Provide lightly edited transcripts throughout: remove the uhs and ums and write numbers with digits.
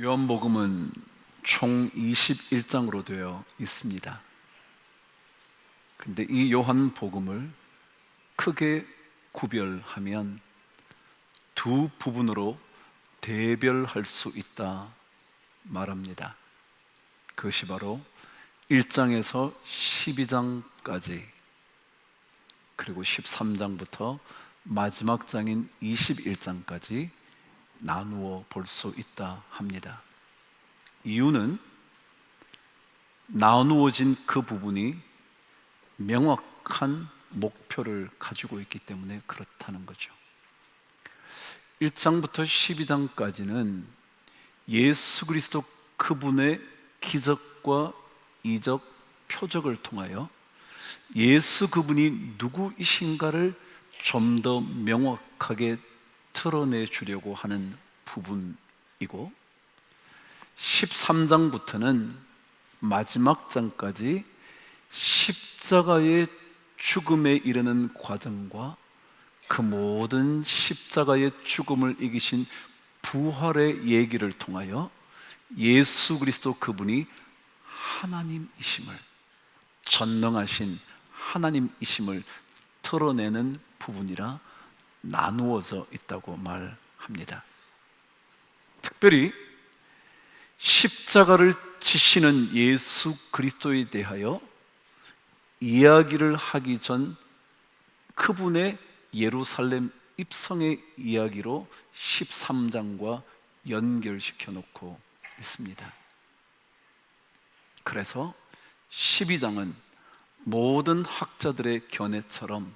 요한복음은 총 21장으로 되어 있습니다. 그런데 이 요한복음을 크게 구별하면 두 부분으로 대별할 수 있다 말합니다. 그것이 바로 1장에서 12장까지, 그리고 13장부터 마지막 장인 21장까지 나누어 볼 수 있다 합니다. 이유는 나누어진 그 부분이 명확한 목표를 가지고 있기 때문에 그렇다는 거죠. 1장부터 12장까지는 예수 그리스도 그분의 기적과 이적, 표적을 통하여 예수 그분이 누구이신가를 좀 더 명확하게 드러내 주려고 하는 부분이고, 13장부터는 마지막 장까지 십자가의 죽음에 이르는 과정과 그 모든 십자가의 죽음을 이기신 부활의 얘기를 통하여 예수 그리스도 그분이 하나님이심을, 전능하신 하나님이심을 드러내는 부분이라 나누어져 있다고 말합니다. 특별히 십자가를 지시는 예수 그리스도에 대하여 이야기를 하기 전 그분의 예루살렘 입성의 이야기로 13장과 연결시켜 놓고 있습니다. 그래서 12장은 모든 학자들의 견해처럼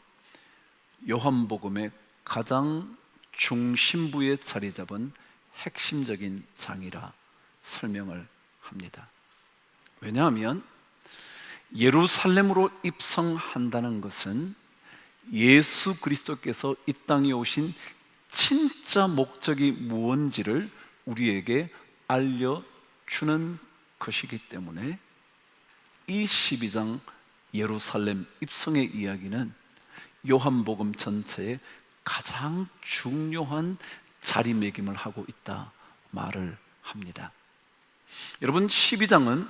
요한복음의 가장 중심부에 자리 잡은 핵심적인 장이라 설명을 합니다. 왜냐하면 예루살렘으로 입성한다는 것은 예수 그리스도께서 이 땅에 오신 진짜 목적이 무엇인지를 우리에게 알려주는 것이기 때문에 이 12장 예루살렘 입성의 이야기는 요한복음 전체의 가장 중요한 자리매김을 하고 있다 말을 합니다. 여러분, 12장은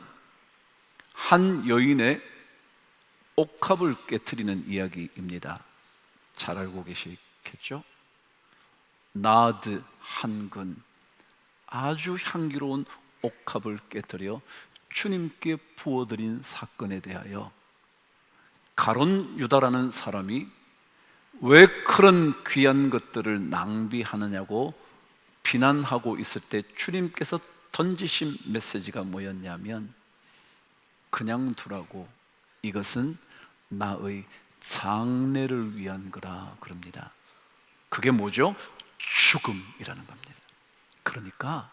한 여인의 옥합을 깨트리는 이야기입니다. 잘 알고 계시겠죠? 나드 한 근, 아주 향기로운 옥합을 깨트려 주님께 부어드린 사건에 대하여 가론 유다라는 사람이 왜 그런 귀한 것들을 낭비하느냐고 비난하고 있을 때 주님께서 던지신 메시지가 뭐였냐면, 그냥 두라고, 이것은 나의 장례를 위한 거라 그럽니다. 그게 뭐죠? 죽음이라는 겁니다. 그러니까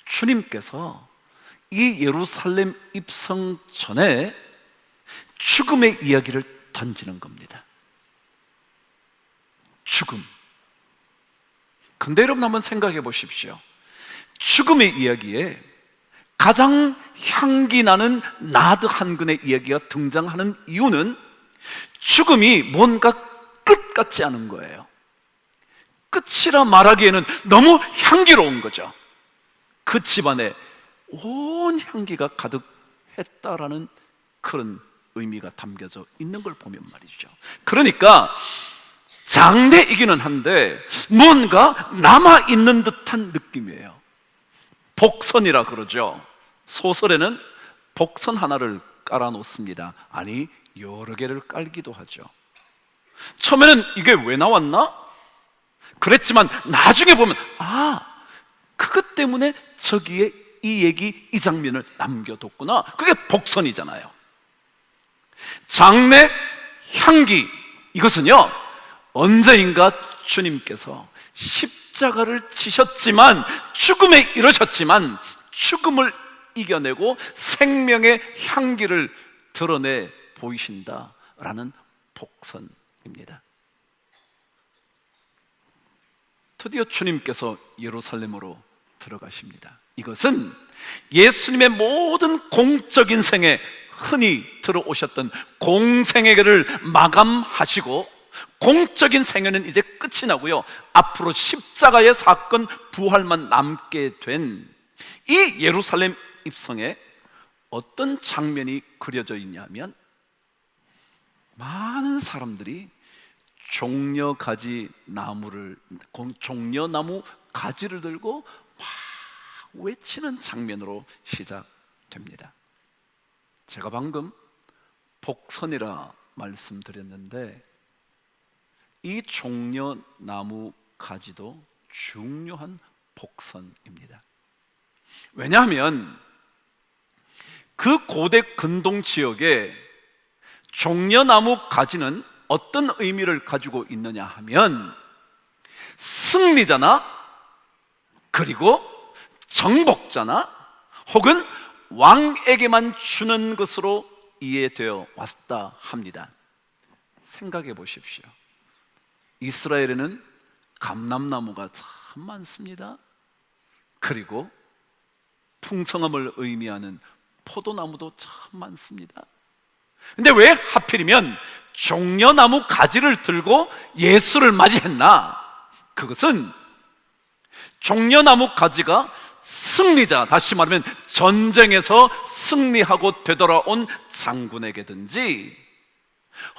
주님께서 이 예루살렘 입성 전에 죽음의 이야기를 던지는 겁니다. 죽음. 근데 여러분 한번 생각해 보십시오. 죽음의 이야기에 가장 향기 나는 나드 한 근의 이야기가 등장하는 이유는 죽음이 뭔가 끝 같지 않은 거예요. 끝이라 말하기에는 너무 향기로운 거죠. 그 집안에 온 향기가 가득했다라는 그런 의미가 담겨져 있는 걸 보면 말이죠. 그러니까 장례이기는 한데 뭔가 남아있는 듯한 느낌이에요. 복선이라 그러죠. 소설에는 복선 하나를 깔아놓습니다. 아니, 여러 개를 깔기도 하죠. 처음에는 이게 왜 나왔나? 그랬지만 나중에 보면 그것 때문에 저기에 이 얘기, 이 장면을 남겨뒀구나. 그게 복선이잖아요. 장례 향기, 이것은요, 언제인가 주님께서 십자가를 지셨지만, 죽음에 이르셨지만 죽음을 이겨내고 생명의 향기를 드러내 보이신다라는 복선입니다. 드디어 주님께서 예루살렘으로 들어가십니다. 이것은 예수님의 모든 공적인 생에 흔히 들어오셨던 공생애를 마감하시고, 공적인 생애는 이제 끝이 나고요, 앞으로 십자가의 사건 부활만 남게 된 이 예루살렘 입성에 어떤 장면이 그려져 있냐면, 많은 사람들이 종려나무 가지를 들고 막 외치는 장면으로 시작됩니다. 제가 방금 복선이라 말씀드렸는데, 이 종려나무 가지도 중요한 복선입니다. 왜냐하면 그 고대 근동 지역에 종려나무 가지는 어떤 의미를 가지고 있느냐 하면, 승리자나 그리고 정복자나 혹은 왕에게만 주는 것으로 이해되어 왔다 합니다. 생각해 보십시오. 이스라엘에는 감람나무가 참 많습니다. 그리고 풍성함을 의미하는 포도나무도 참 많습니다. 근데 왜 하필이면 종려나무 가지를 들고 예수를 맞이했나? 그것은 종려나무 가지가 승리자, 다시 말하면 전쟁에서 승리하고 되돌아온 장군에게든지,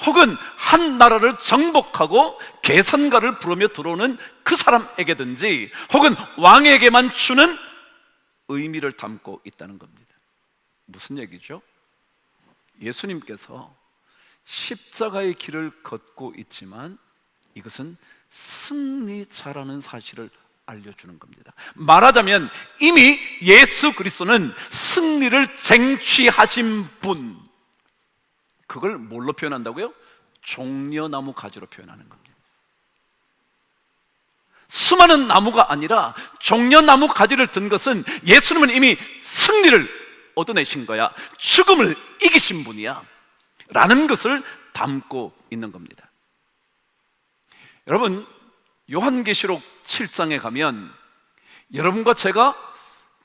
혹은 한 나라를 정복하고 개선가를 부르며 들어오는 그 사람에게든지, 혹은 왕에게만 주는 의미를 담고 있다는 겁니다. 무슨 얘기죠? 예수님께서 십자가의 길을 걷고 있지만 이것은 승리자라는 사실을 알려주는 겁니다. 말하자면 이미 예수 그리스도는 승리를 쟁취하신 분, 그걸 뭘로 표현한다고요? 종려나무 가지로 표현하는 겁니다. 수많은 나무가 아니라 종려나무 가지를 든 것은 예수님은 이미 승리를 얻어내신 거야, 죽음을 이기신 분이야 라는 것을 담고 있는 겁니다. 여러분, 요한계시록 7장에 가면 여러분과 제가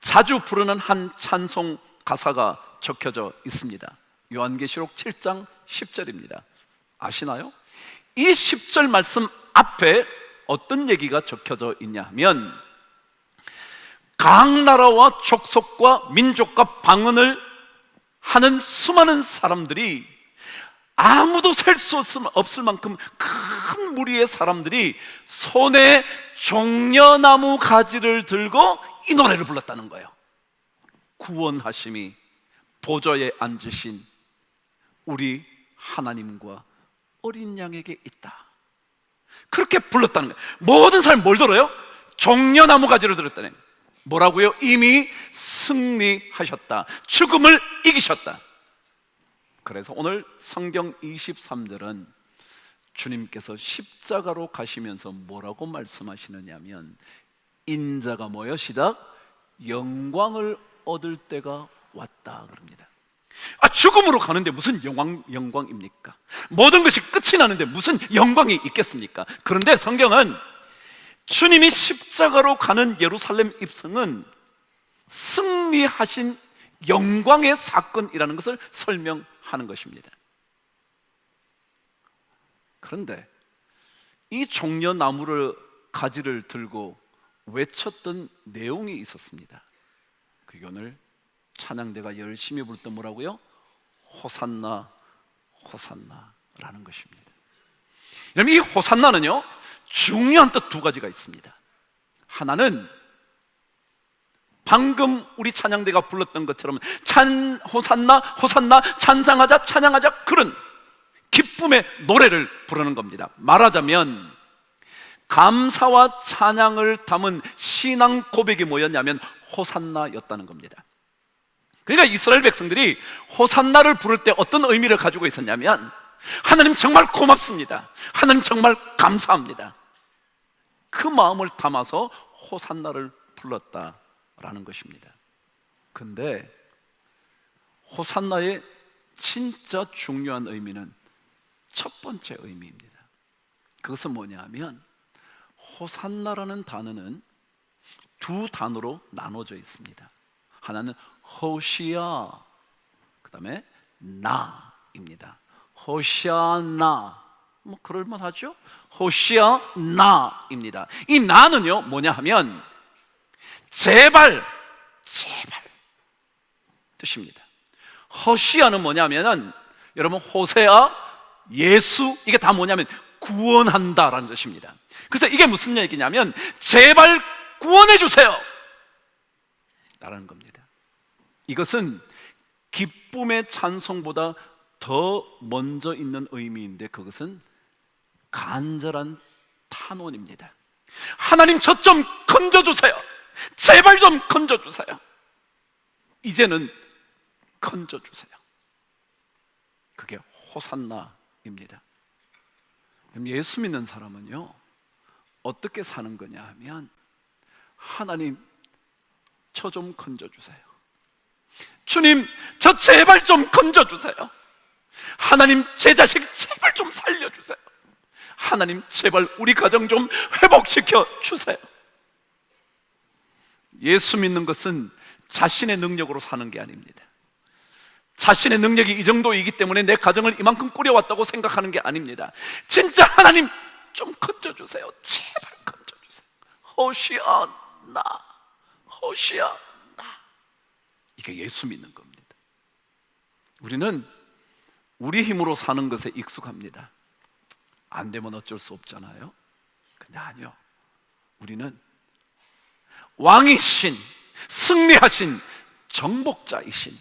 자주 부르는 한 찬송 가사가 적혀져 있습니다. 요한계시록 7장 10절입니다. 아시나요? 이 10절 말씀 앞에 어떤 얘기가 적혀져 있냐 하면, 각 나라와 족속과 민족과 방언을 하는 수많은 사람들이, 아무도 셀 수 없을 만큼 큰 무리의 사람들이 손에 종려나무 가지를 들고 이 노래를 불렀다는 거예요. 구원하심이 보좌에 앉으신 우리 하나님과 어린 양에게 있다, 그렇게 불렀다는 거예요. 모든 사람이 뭘 들어요? 종려나무 가지를 들었다는 거예요. 뭐라고요? 이미 승리하셨다, 죽음을 이기셨다. 그래서 오늘 성경 23절은 주님께서 십자가로 가시면서 뭐라고 말씀하시느냐면, 인자가 뭐여시다? 영광을 얻을 때가 왔다 그럽니다. 죽음으로 가는데 무슨 영광입니까? 모든 것이 끝이 나는데 무슨 영광이 있겠습니까? 그런데 성경은 주님이 십자가로 가는 예루살렘 입성은 승리하신 영광의 사건이라는 것을 설명하는 것입니다. 그런데 이 종려나무를 가지를 들고 외쳤던 내용이 있었습니다. 그게 오늘 찬양대가 열심히 부르던 뭐라고요? 호산나, 호산나라는 것입니다. 여러분, 이 호산나는요 중요한 뜻 두 가지가 있습니다. 하나는 방금 우리 찬양대가 불렀던 것처럼 호산나, 호산나, 찬양하자, 찬양하자, 그런 기쁨의 노래를 부르는 겁니다. 말하자면 감사와 찬양을 담은 신앙 고백이 뭐였냐면 호산나였다는 겁니다. 그러니까 이스라엘 백성들이 호산나를 부를 때 어떤 의미를 가지고 있었냐면, 하나님 정말 고맙습니다, 하나님 정말 감사합니다, 그 마음을 담아서 호산나를 불렀다라는 것입니다. 근데 호산나의 진짜 중요한 의미는 첫 번째 의미입니다. 그것은 뭐냐 하면, 호산나라는 단어는 두 단어로 나눠져 있습니다. 하나는 호시아, 그 다음에 나입니다. 호시아나, 뭐 그럴만하죠? 호시아나입니다. 이 나는요 뭐냐 하면, 제발 뜻입니다. 허시아는 뭐냐면은 여러분 호세아, 예수 이게 다 뭐냐면 구원한다라는 뜻입니다. 그래서 이게 무슨 얘기냐면 제발 구원해 주세요 라는 겁니다. 이것은 기쁨의 찬송보다 더 먼저 있는 의미인데 그것은 간절한 탄원입니다. 하나님 저 좀 건져주세요. 제발 좀 건져주세요. 이제는 건져주세요. 그게 호산나입니다. 예수 믿는 사람은요 어떻게 사는 거냐 하면 하나님 저 좀 건져주세요. 주님 저 제발 좀 건져주세요. 하나님 제 자식 제발 좀 살려주세요. 하나님 제발 우리 가정 좀 회복시켜 주세요. 예수 믿는 것은 자신의 능력으로 사는 게 아닙니다. 자신의 능력이 이 정도이기 때문에 내 가정을 이만큼 꾸려왔다고 생각하는 게 아닙니다. 진짜 하나님 좀 건져주세요. 제발 건져주세요. 호시아나, 호시아나. 이게 예수 믿는 겁니다. 우리는 우리 힘으로 사는 것에 익숙합니다. 안 되면 어쩔 수 없잖아요. 근데 아니요, 우리는 왕이신, 승리하신 정복자이신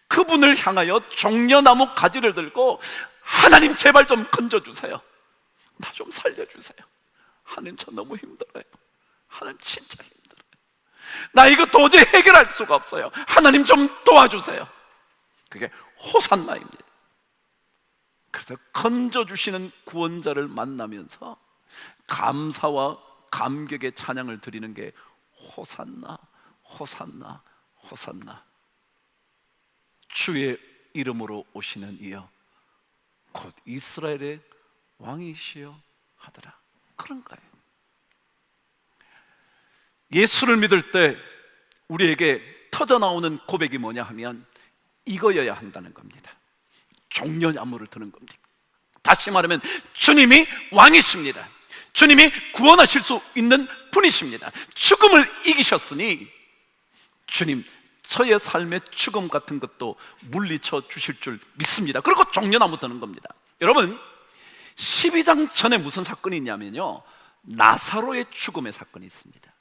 그분을 향하여 종려나무 가지를 들고 하나님 제발 좀 건져주세요. 나 좀 살려주세요. 하나님 저 너무 힘들어요. 하나님 진짜 힘들어요. 나 이거 도저히 해결할 수가 없어요. 하나님 좀 도와주세요. 그게 호산나입니다. 그래서 건져주시는 구원자를 만나면서 감사와 감격의 찬양을 드리는 게 호산나, 호산나, 호산나. 주의 이름으로 오시는 이여 곧 이스라엘의 왕이시여 하더라. 그런 거예요. 예수를 믿을 때 우리에게 터져나오는 고백이 뭐냐 하면 이거여야 한다는 겁니다. 종려나무를 드는 겁니다. 다시 말하면 주님이 왕이십니다. 주님이 구원하실 수 있는 분이십니다. 죽음을 이기셨으니 주님 저의 삶의 죽음 같은 것도 물리쳐 주실 줄 믿습니다. 그리고 종려나무 드는 겁니다. 여러분 12장 전에 무슨 사건이 있냐면요 나사로의 죽음의 사건이 있습니다.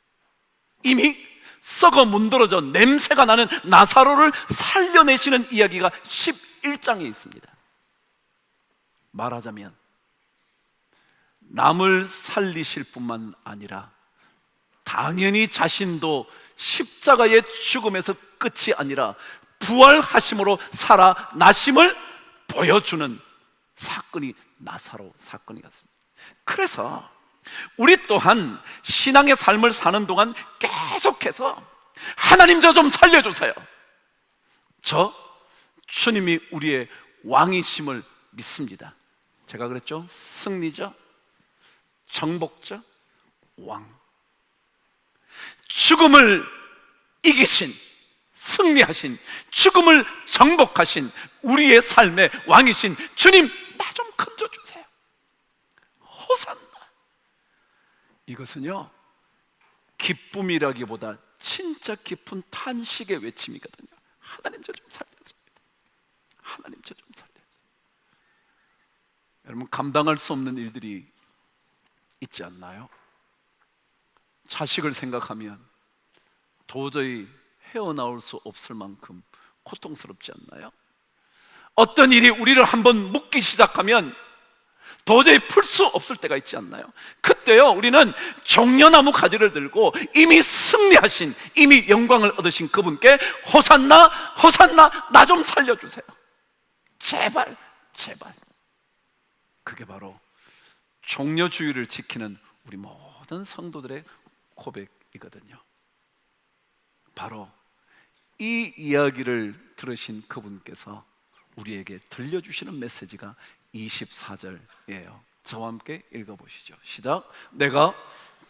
이미 썩어 문드러져 냄새가 나는 나사로를 살려내시는 이야기가 11장에 있습니다. 말하자면 남을 살리실 뿐만 아니라 당연히 자신도 십자가의 죽음에서 끝이 아니라 부활하심으로 살아나심을 보여주는 사건이 나사로 사건이었습니다. 그래서 우리 또한 신앙의 삶을 사는 동안 계속해서 하나님 저 좀 살려주세요. 저 주님이 우리의 왕이심을 믿습니다. 제가 그랬죠? 승리자, 정복자, 왕. 죽음을 이기신, 승리하신, 죽음을 정복하신 우리의 삶의 왕이신 주님 나 좀 건져주세요. 호산나. 이것은요 기쁨이라기보다 진짜 깊은 탄식의 외침이거든요. 하나님 저 좀 살려줘요. 하나님 저 좀 살려줘요. 여러분 감당할 수 없는 일들이 있지 않나요? 자식을 생각하면 도저히 헤어나올 수 없을 만큼 고통스럽지 않나요? 어떤 일이 우리를 한번 묶기 시작하면 도저히 풀 수 없을 때가 있지 않나요? 그때요 우리는 종려나무 가지를 들고 이미 승리하신, 이미 영광을 얻으신 그분께 호산나, 호산나 나 좀 살려주세요. 제발, 제발. 그게 바로 종려주의를 지키는 우리 모든 성도들의 고백이거든요. 바로 이 이야기를 들으신 그분께서 우리에게 들려주시는 메시지가 24절이에요. 저와 함께 읽어보시죠. 시작. 내가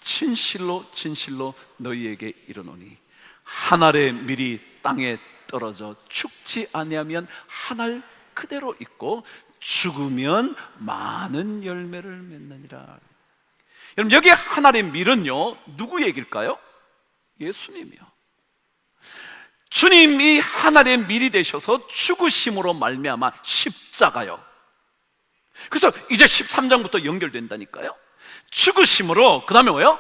진실로 진실로 너희에게 이르노니 한 알의 밀이 땅에 떨어져 죽지 아니하면 한 알 그대로 있고 죽으면 많은 열매를 맺느니라. 여러분 여기 한 알의 밀은요 누구 얘기일까요? 예수님이요. 주님이 하나님의 밀이 되셔서 죽으심으로 말미암아 십자가요. 그래서 이제 13장부터 연결된다니까요. 죽으심으로 그 다음에 뭐요?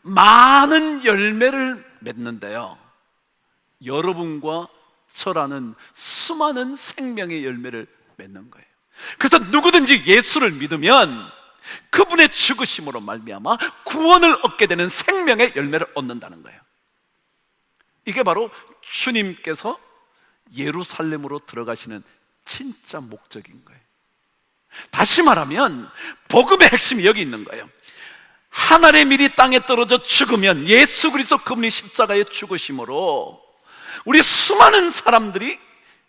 많은 열매를 맺는데요, 여러분과 저라는 수많은 생명의 열매를 맺는 거예요. 그래서 누구든지 예수를 믿으면 그분의 죽으심으로 말미암아 구원을 얻게 되는 생명의 열매를 얻는다는 거예요. 이게 바로 주님께서 예루살렘으로 들어가시는 진짜 목적인 거예요. 다시 말하면 복음의 핵심이 여기 있는 거예요. 하늘의 밀이 땅에 떨어져 죽으면 예수 그리스도 그분이 십자가에 죽으심으로 우리 수많은 사람들이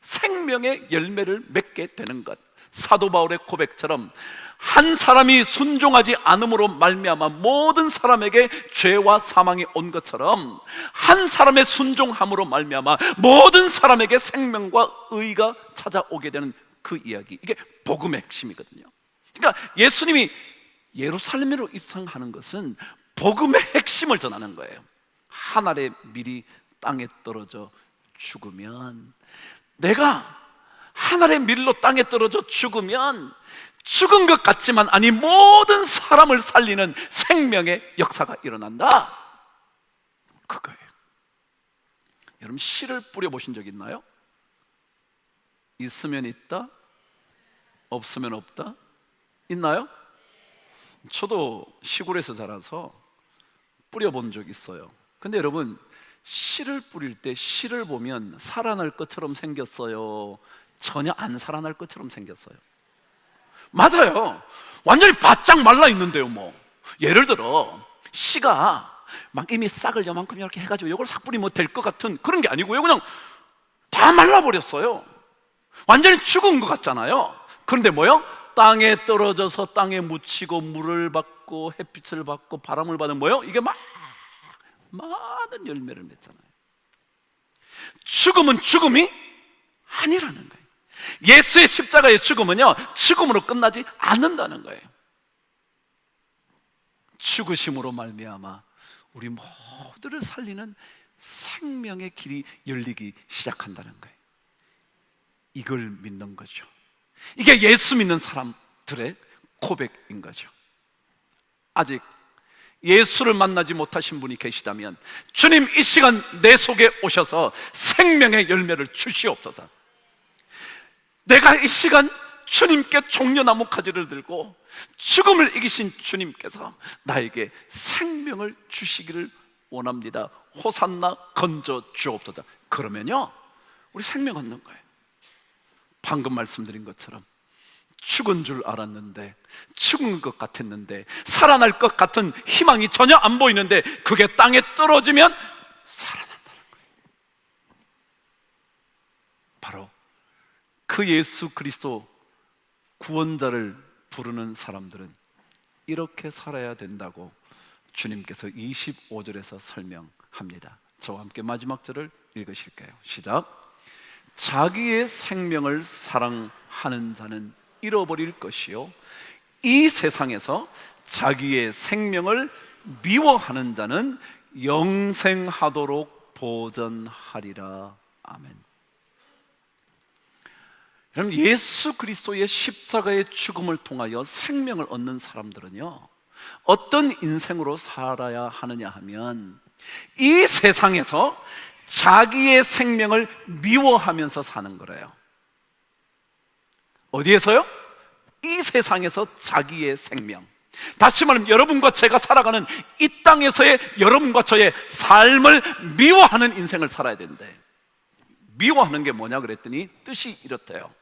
생명의 열매를 맺게 되는 것. 사도 바울의 고백처럼 한 사람이 순종하지 않음으로 말미암아 모든 사람에게 죄와 사망이 온 것처럼 한 사람의 순종함으로 말미암아 모든 사람에게 생명과 의가 찾아오게 되는 그 이야기, 이게 복음의 핵심이거든요. 그러니까 예수님이 예루살렘으로 입성하는 것은 복음의 핵심을 전하는 거예요. 하늘의 밀이 땅에 떨어져 죽으면, 내가 하늘의 밀로 땅에 떨어져 죽으면 죽은 것 같지만 아니 모든 사람을 살리는 생명의 역사가 일어난다, 그거예요. 여러분, 씨를 뿌려보신 적 있나요? 있으면 있다, 없으면 없다? 있나요? 저도 시골에서 자라서 뿌려본 적 있어요. 근데 여러분, 씨를 뿌릴 때 씨를 보면 살아날 것처럼 생겼어요? 전혀 안 살아날 것처럼 생겼어요? 맞아요. 완전히 바짝 말라 있는데요. 뭐 예를 들어 씨가 막 이미 싹을 요만큼 이렇게 해가지고 이걸 싹 뿌리면 될 것 같은 그런 게 아니고요, 그냥 다 말라버렸어요. 완전히 죽은 것 같잖아요. 그런데 뭐요? 땅에 떨어져서 땅에 묻히고 물을 받고 햇빛을 받고 바람을 받으면 뭐요? 이게 막 많은 열매를 맺잖아요. 죽음은 죽음이 아니라는 거예요. 예수의 십자가의 죽음은요, 죽음으로 끝나지 않는다는 거예요. 죽으심으로 말미암아 우리 모두를 살리는 생명의 길이 열리기 시작한다는 거예요. 이걸 믿는 거죠. 이게 예수 믿는 사람들의 고백인 거죠. 아직 예수를 만나지 못하신 분이 계시다면 주님, 이 시간 내 속에 오셔서 생명의 열매를 주시옵소서. 내가 이 시간 주님께 종려나무 가지를 들고 죽음을 이기신 주님께서 나에게 생명을 주시기를 원합니다. 호산나 건져 주옵소서. 그러면요, 우리 생명 얻는 거예요. 방금 말씀드린 것처럼 죽은 줄 알았는데, 죽은 것 같았는데, 살아날 것 같은 희망이 전혀 안 보이는데 그게 땅에 떨어지면 살아난다는 거예요. 바로 그 예수 그리스도 구원자를 부르는 사람들은 이렇게 살아야 된다고 주님께서 25절에서 설명합니다. 저와 함께 마지막 절을 읽으실게요. 시작. 자기의 생명을 사랑하는 자는 잃어버릴 것이요, 이 세상에서 자기의 생명을 미워하는 자는 영생하도록 보전하리라. 아멘. 여러분, 예수 그리스도의 십자가의 죽음을 통하여 생명을 얻는 사람들은요, 어떤 인생으로 살아야 하느냐 하면 이 세상에서 자기의 생명을 미워하면서 사는 거래요. 어디에서요? 이 세상에서 자기의 생명. 다시 말하면 여러분과 제가 살아가는 이 땅에서의 여러분과 저의 삶을 미워하는 인생을 살아야 되는데, 미워하는 게 뭐냐 그랬더니 뜻이 이렇대요.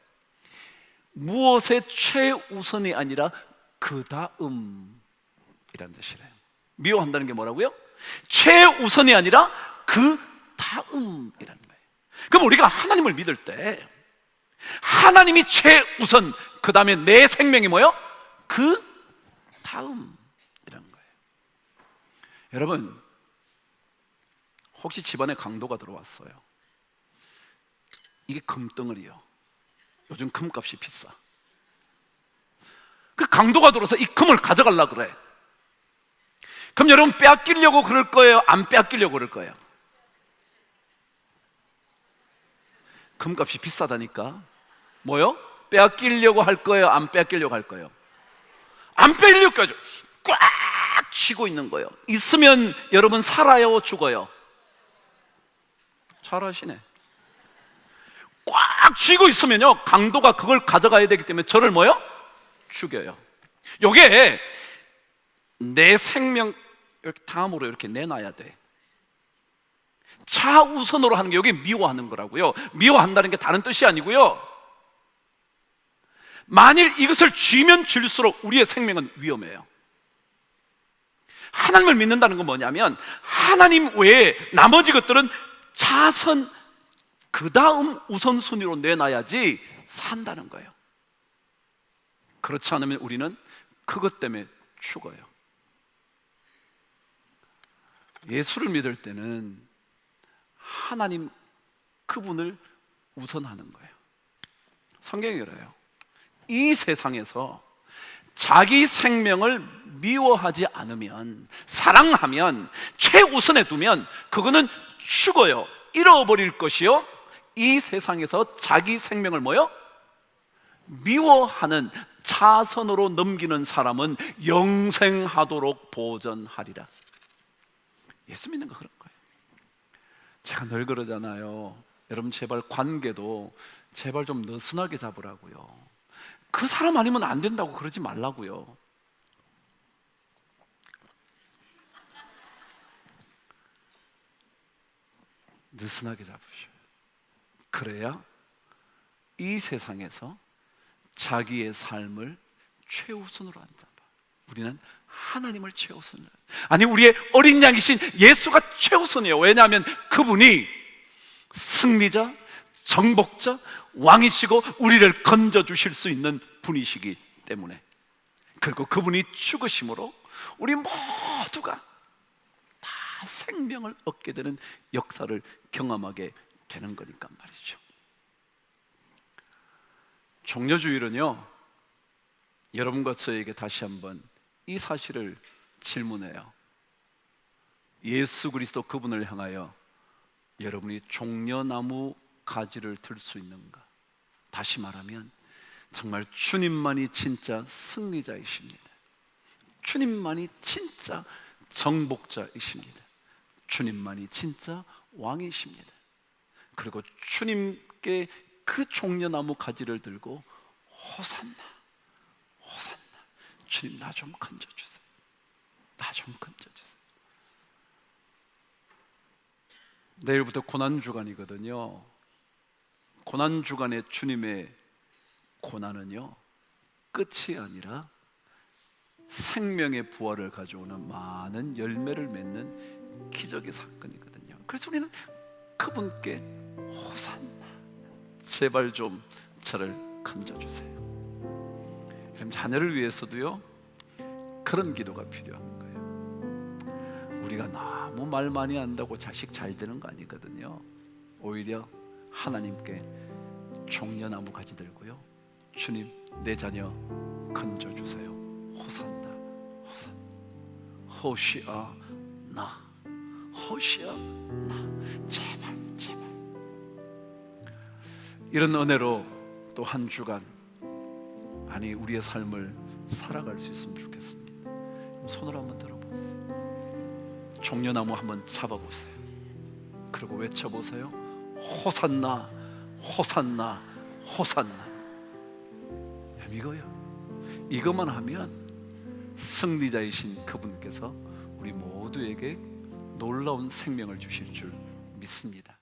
무엇의 최우선이 아니라 그 다음이라는 뜻이래요. 미워한다는 게 뭐라고요? 최우선이 아니라 그 다음이라는 거예요. 그럼 우리가 하나님을 믿을 때 하나님이 최우선, 그 다음에 내 생명이 뭐요? 그 다음이라는 거예요. 여러분, 혹시 집안에 강도가 들어왔어요. 이게 금덩어리요. 요즘 금값이 비싸. 그 강도가 들어서 이 금을 가져가려고 그래. 그럼 여러분, 빼앗기려고 그럴 거예요? 안 빼앗기려고 그럴 거예요? 금값이 비싸다니까. 뭐요? 빼앗기려고 할 거예요? 안 빼앗기려고 할 거예요? 안 빼앗기려고 하죠. 꽉 쥐고 있는 거예요. 있으면 여러분 살아요, 죽어요? 잘하시네. 꽉 쥐고 있으면요, 강도가 그걸 가져가야 되기 때문에 저를 뭐요? 죽여요. 요게 내 생명 이렇게 다음으로 이렇게 내놔야 돼. 차우선으로 하는 게 여기 미워하는 거라고요. 미워한다는 게 다른 뜻이 아니고요, 만일 이것을 쥐면 쥘수록 우리의 생명은 위험해요. 하나님을 믿는다는 건 뭐냐면 하나님 외에 나머지 것들은 차선 그 다음 우선순위로 내놔야지 산다는 거예요. 그렇지 않으면 우리는 그것 때문에 죽어요. 예수를 믿을 때는 하나님 그분을 우선하는 거예요. 성경이 그래요. 이 세상에서 자기 생명을 미워하지 않으면, 사랑하면, 최우선에 두면 그거는 죽어요. 잃어버릴 것이요, 이 세상에서 자기 생명을 뭐요? 미워하는, 차선으로 넘기는 사람은 영생하도록 보전하리라. 예수 믿는 거 그런 거예요. 제가 늘 그러잖아요. 여러분 제발 관계도 제발 좀 느슨하게 잡으라고요. 그 사람 아니면 안 된다고 그러지 말라고요. 느슨하게 잡으셔요. 그래야 이 세상에서 자기의 삶을 최우선으로 안 잡아. 우리는 하나님을 최우선으로, 아니 우리의 어린 양이신 예수가 최우선이에요. 왜냐하면 그분이 승리자, 정복자, 왕이시고 우리를 건져주실 수 있는 분이시기 때문에. 그리고 그분이 죽으심으로 우리 모두가 다 생명을 얻게 되는 역사를 경험하게 되는 거니까 말이죠. 종려주일은요, 여러분과 저에게 다시 한번 이 사실을 질문해요. 예수 그리스도 그분을 향하여 여러분이 종려나무 가지를 들 수 있는가? 다시 말하면 정말 주님만이 진짜 승리자이십니다. 주님만이 진짜 정복자이십니다. 주님만이 진짜 왕이십니다. 그리고 주님께 그 종려나무 가지를 들고 호산나, 호산나, 주님 나 좀 건져주세요. 나 좀 건져주세요. 내일부터 고난주간이거든요. 고난주간에 주님의 고난은요, 끝이 아니라 생명의 부활을 가져오는 많은 열매를 맺는 기적의 사건이거든요. 그래서 우리는 그분께 호산나, 제발 좀 저를 건져주세요. 그럼 자녀를 위해서도요, 그런 기도가 필요한 거예요. 우리가 너무 말 많이 한다고 자식 잘 되는 거 아니거든요. 오히려 하나님께 종려나무 가지 들고요, 주님 내 자녀 건져주세요. 호산나, 호산나, 호시아나, 호시아나, 제발 제발. 이런 은혜로 또 한 주간, 아니 우리의 삶을 살아갈 수 있으면 좋겠습니다. 손을 한번 들어보세요. 종려나무 한번 잡아보세요. 그리고 외쳐보세요. 호산나, 호산나, 호산나. 이거요. 이것만 하면 승리자이신 그분께서 우리 모두에게 놀라운 생명을 주실 줄 믿습니다.